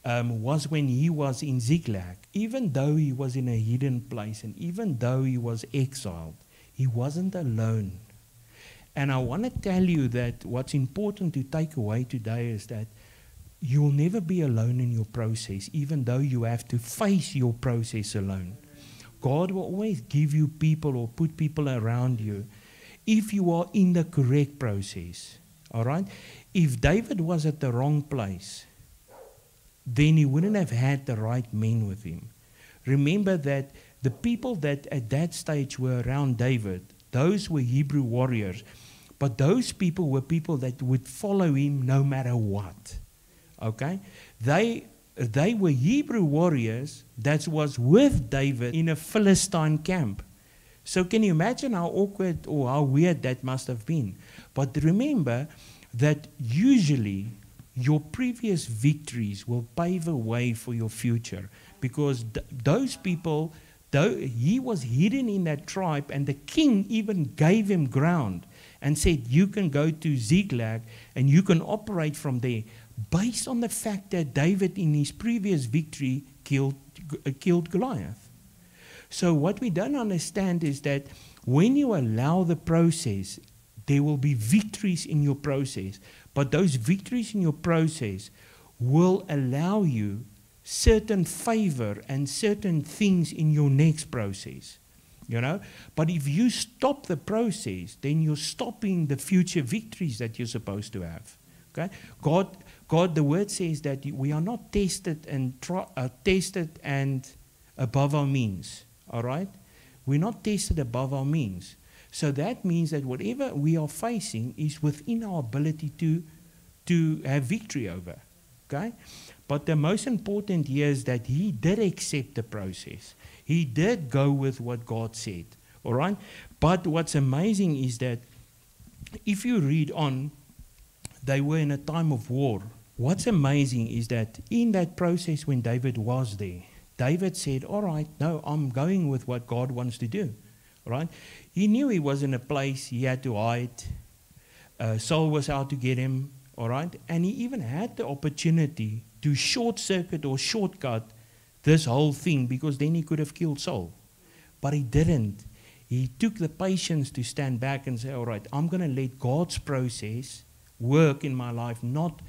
was when he was in Ziklag. Even though he was in a hidden place and even though he was exiled, he wasn't alone. And I want to tell you that what's important to take away today is that you will never be alone in your process, even though you have to face your process alone. God will always give you people or put people around you if you are in the correct process. All right? If David was at the wrong place, then he wouldn't have had the right men with him. Remember that the people that at that stage were around David, those were Hebrew warriors, but those people were people that would follow him no matter what. Okay? They were Hebrew warriors that was with David in a Philistine camp. So can you imagine how awkward or how weird that must have been? But remember that usually your previous victories will pave a way for your future. Because those people, though he was hidden in that tribe, and the king even gave him ground and said, you can go to Ziklag and you can operate from there, based on the fact that David in his previous victory killed Goliath. So what we don't understand is that when you allow the process, there will be victories in your process. But those victories in your process will allow you certain favor and certain things in your next process. You know? But if you stop the process, then you're stopping the future victories that you're supposed to have. Okay? God, the word says that we are not tested and above our means. All right? We're not tested above our means. So that means that whatever we are facing is within our ability to have victory over. Okay? But the most important here is that he did accept the process. He did go with what God said. All right? But what's amazing is that if you read on, they were in a time of war. What's amazing is that in that process when David was there, David said, all right, no, I'm going with what God wants to do. All right? He knew he was in a place he had to hide. Saul was out to get him. All right? And he even had the opportunity to short-circuit or shortcut this whole thing, because then he could have killed Saul. But he didn't. He took the patience to stand back and say, all right, I'm going to let God's process work in my life, not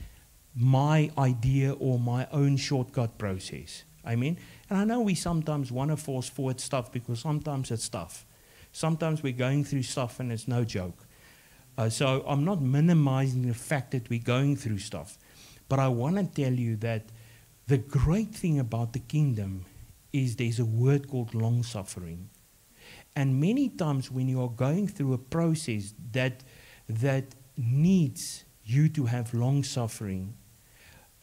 my idea or my own shortcut process. Amen? And I know we sometimes want to force forward stuff because sometimes it's tough. Sometimes we're going through stuff and it's no joke. So I'm not minimizing the fact that we're going through stuff. But I want to tell you that the great thing about the kingdom is there's a word called long-suffering. And many times when you are going through a process that needs you to have long-suffering,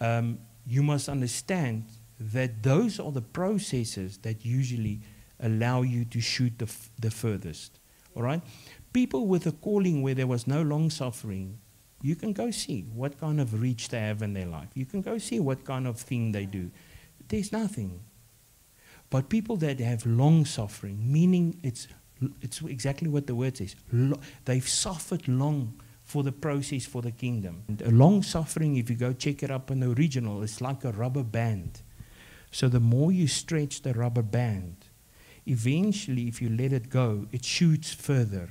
you must understand that those are the processes that usually allow you to shoot the furthest. All right? People with a calling where there was no long suffering, you can go see what kind of reach they have in their life. You can go see what kind of thing they do. There's nothing. But people that have long suffering, meaning it's exactly what the word says. They've suffered long for the process for the kingdom. And a long suffering, if you go check it up in the original, it's like a rubber band. So the more you stretch the rubber band, eventually, if you let it go, it shoots further.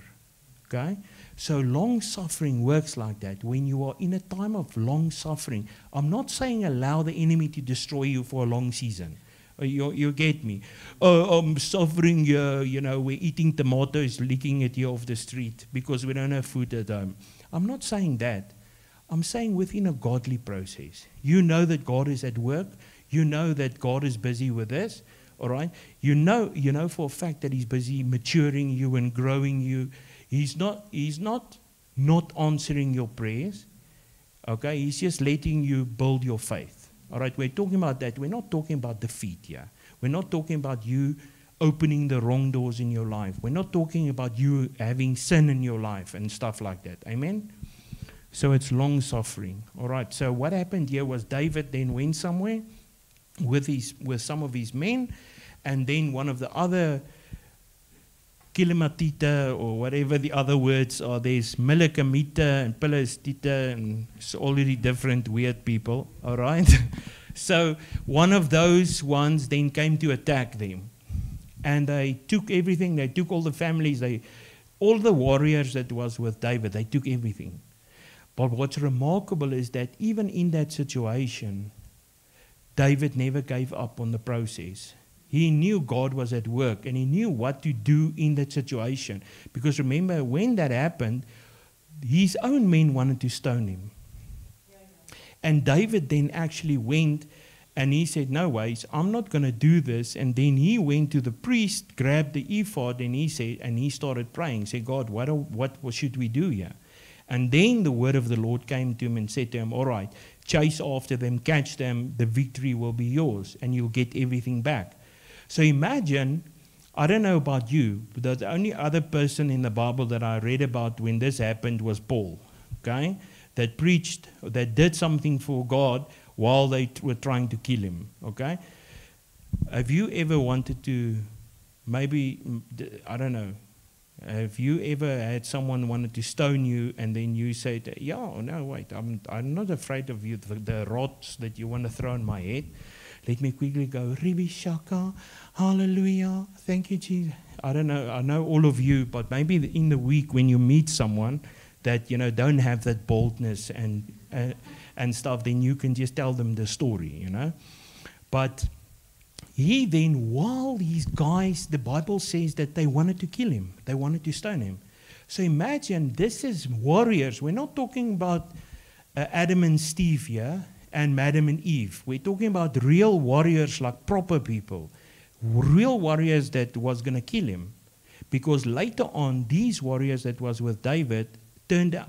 Okay? So long suffering works like that. When you are in a time of long suffering, I'm not saying allow the enemy to destroy you for a long season. You get me? Oh, I'm suffering here, we're eating tomatoes, licking it here off the street because we don't have food at home. I'm not saying that. I'm saying within a godly process. You know that God is at work. You know that God is busy with this. All right? You know for a fact that He's busy maturing you and growing you. He's not answering your prayers. Okay? He's just letting you build your faith. All right, we're talking about that. We're not talking about defeat here. We're not talking about you opening the wrong doors in your life. We're not talking about you having sin in your life and stuff like that. Amen? So it's long suffering. All right, so what happened here was David then went somewhere with some of his men, and then one of the other Kilomatita, or whatever the other words are, there's Milikamita and Pilastita, and it's already different weird people, all right? So one of those ones then came to attack them. And they took everything, they took all the families, all the warriors that was with David, they took everything. But what's remarkable is that even in that situation, David never gave up on the process. He knew God was at work, and he knew what to do in that situation. Because remember, when that happened, his own men wanted to stone him. And David then actually went and he said, no ways, I'm not going to do this. And then he went to the priest, grabbed the ephod, and he started praying. Said, God, what should we do here? And then the word of the Lord came to him and said to him, all right, chase after them, catch them, the victory will be yours, and you'll get everything back. So imagine, I don't know about you, but the only other person in the Bible that I read about when this happened was Paul, okay? That preached, that did something for God while they were trying to kill him, okay? Have you ever wanted to, maybe, I don't know, have you ever had someone wanted to stone you and then you said, yeah, no, wait, I'm not afraid of you, the rods that you want to throw in my head. Let me quickly go, Ribi Shaka, hallelujah, thank you, Jesus. I don't know, I know all of you, but maybe in the week when you meet someone that, don't have that boldness and stuff, then you can just tell them the story, But he then, while these guys, the Bible says that they wanted to kill him, they wanted to stone him. So imagine, this is warriors. We're not talking about Adam and Steve here, and Adam and Eve. We're talking about real warriors, like proper people. Real warriors that was going to kill him. Because later on, these warriors that was with David turned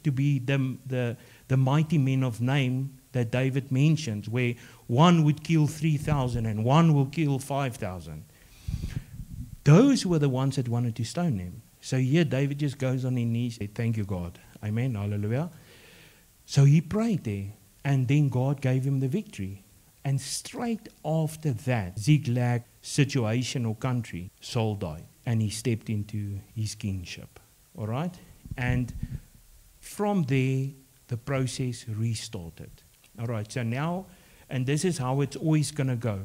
to be the mighty men of name that David mentions, where one would kill 3,000 and one will kill 5,000. Those were the ones that wanted to stone him. So here David just goes on his knees and says, thank you, God. Amen, hallelujah. So he prayed there. And then God gave him the victory. And straight after that, Ziklag situation or country, Saul died. And he stepped into his kingship. All right? And from there, the process restarted. All right, so now, and this is how it's always going to go.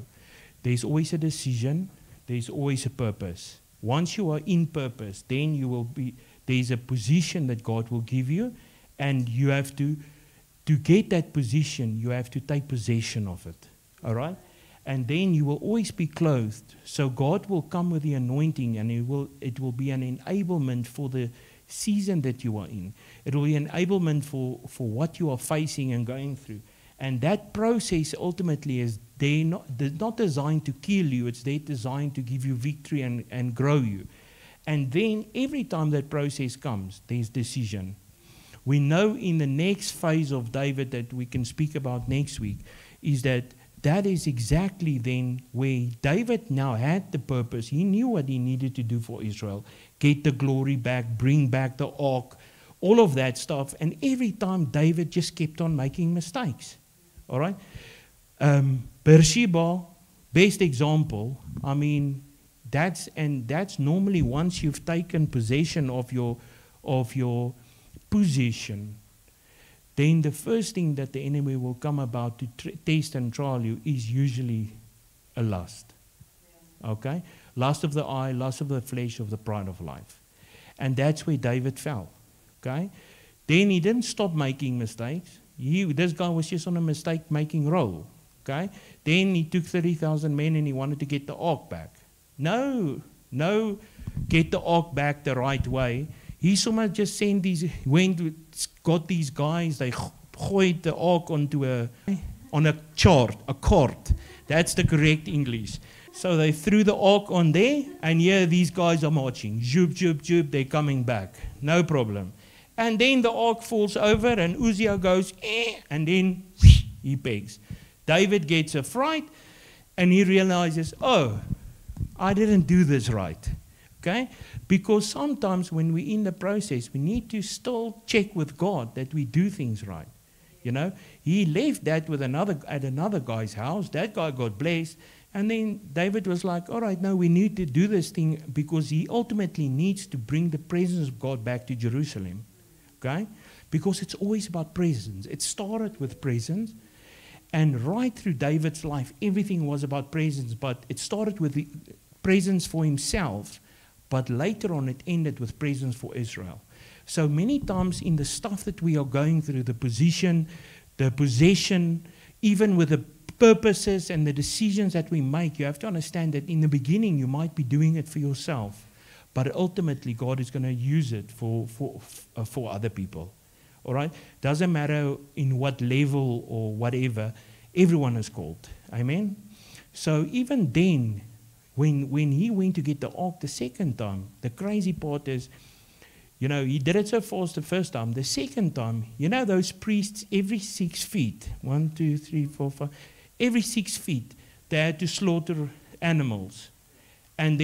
There's always a decision. There's always a purpose. Once you are in purpose, then you will be, there's a position that God will give you. And you have to get that position, you have to take possession of it. All right? And then you will always be clothed. So God will come with the anointing, and it will be an enablement for the season that you are in. It will be an enablement for what you are facing and going through. And that process ultimately is they're not designed to kill you, it's they're designed to give you victory and grow you. And then every time that process comes, there's decision. We know in the next phase of David that we can speak about next week is that that is exactly then where David now had the purpose. He knew what he needed to do for Israel. Get the glory back, bring back the ark, all of that stuff. And every time David just kept on making mistakes. All right? Beersheba, best example. I mean, that's normally once you've taken possession of your position, then the first thing that the enemy will come about to test and trial you is usually a lust. Okay? Lust of the eye, lust of the flesh, of the pride of life. And that's where David fell. Okay? Then he didn't stop making mistakes. This guy was just on a mistake-making roll. Okay? Then he took 30,000 men and he wanted to get the ark back. No, get the ark back the right way. He somehow just got these guys, they gooed the ark on a cart. That's the correct English. So they threw the ark on there, and here these guys are marching. Zoop, zoop, zoop, they're coming back. No problem. And then the ark falls over, and Uzziah goes, and then he begs. David gets a fright, and he realizes, oh, I didn't do this right. Okay? Because sometimes when we're in the process, we need to still check with God that we do things right. You know, he left that at another guy's house. That guy got blessed. And then David was like, all right, now we need to do this thing because he ultimately needs to bring the presence of God back to Jerusalem. Okay? Because it's always about presence. It started with presence. And right through David's life, everything was about presence. But it started with the presence for himself. But later on, it ended with presence for Israel. So many times in the stuff that we are going through, the position, the possession, even with the purposes and the decisions that we make, you have to understand that in the beginning, you might be doing it for yourself. But ultimately, God is going to use it for other people. All right? Doesn't matter in what level or whatever, everyone is called. Amen? So even then, when he went to get the ark the second time, the crazy part is, you know, he did it so fast the first time. The second time, you know, those priests, every 6 feet, 1, 2, 3, 4, 5, every 6 feet, they had to slaughter animals. And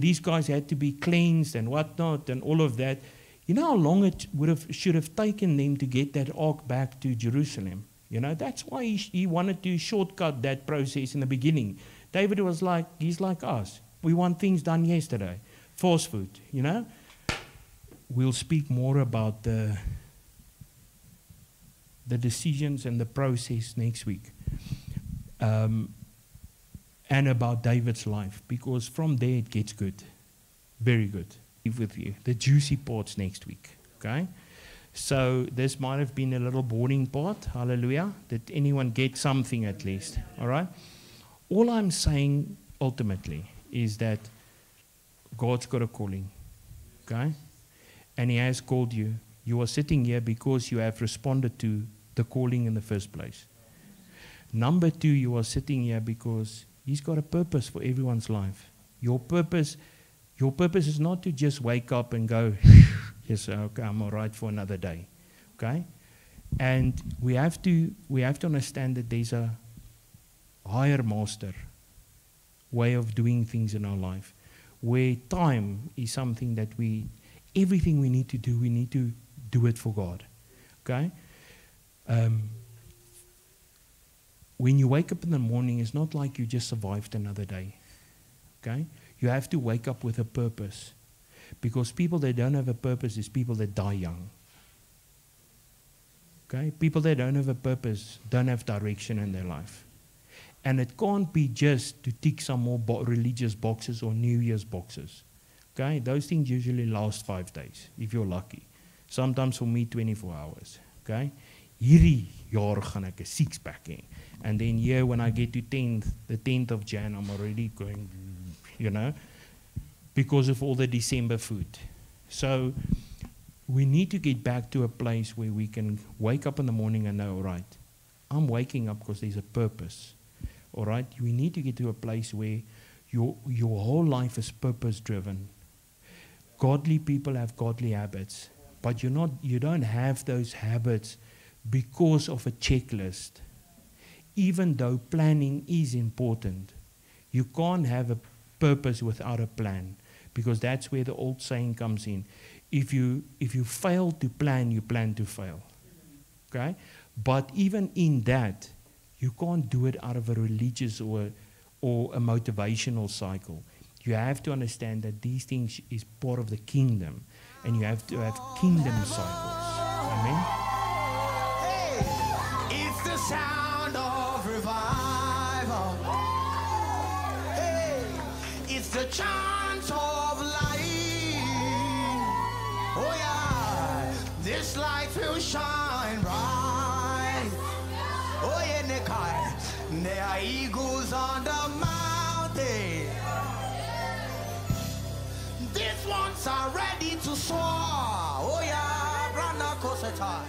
these guys had to be cleansed and whatnot and all of that. You know how long it should have taken them to get that ark back to Jerusalem? You know, that's why he wanted to shortcut that process in the beginning. David was like, he's like us. We want things done yesterday. Fast food, you know. We'll speak more about the decisions and the process next week. And about David's life. Because from there it gets good. Very good. With you. The juicy parts next week. Okay? So this might have been a little boring part. Hallelujah. Did anyone get something at least? All right? All I'm saying ultimately is that God's got a calling. Okay? And He has called you. You are sitting here because you have responded to the calling in the first place. Number 2, you are sitting here because He's got a purpose for everyone's life. Your purpose is not to just wake up and go, yes, okay, I'm all right for another day. Okay? And we have to understand that there's a higher master way of doing things in our life, where time is something that everything we need to do it for God. Okay? When you wake up in the morning, it's not like you just survived another day. Okay? You have to wake up with a purpose. Because people that don't have a purpose is people that die young. Okay? People that don't have a purpose don't have direction in their life. And it can't be just to tick some more religious boxes or New Year's boxes. Okay? Those things usually last 5 days, if you're lucky. Sometimes for me, 24 hours. Okay? Hierdie jaar gaan ek 'n six-pack hê. And then here, when I get to the 10th of Jan, I'm already going, you know, because of all the December food. So we need to get back to a place where we can wake up in the morning and know, all right, I'm waking up because there's a purpose. All right? We need to get to a place where your whole life is purpose-driven. Godly people have godly habits, but you don't have those habits because of a checklist. even though planning is important, you can't have a purpose without a plan, because that's where the old saying comes in. If you fail to plan, you plan to fail. Okay? But even in that, you can't do it out of a religious or a motivational cycle. You have to understand that these things is part of the kingdom, and you have to have kingdom cycles. Amen? Hey, it's the sound of revival. Hey, it's the chant of light. Oh yeah, this light will shine bright. Oh yeah, Nekai, there are eagles on the mountain. These ones are ready to soar. Oh yeah, Brana Kosetai.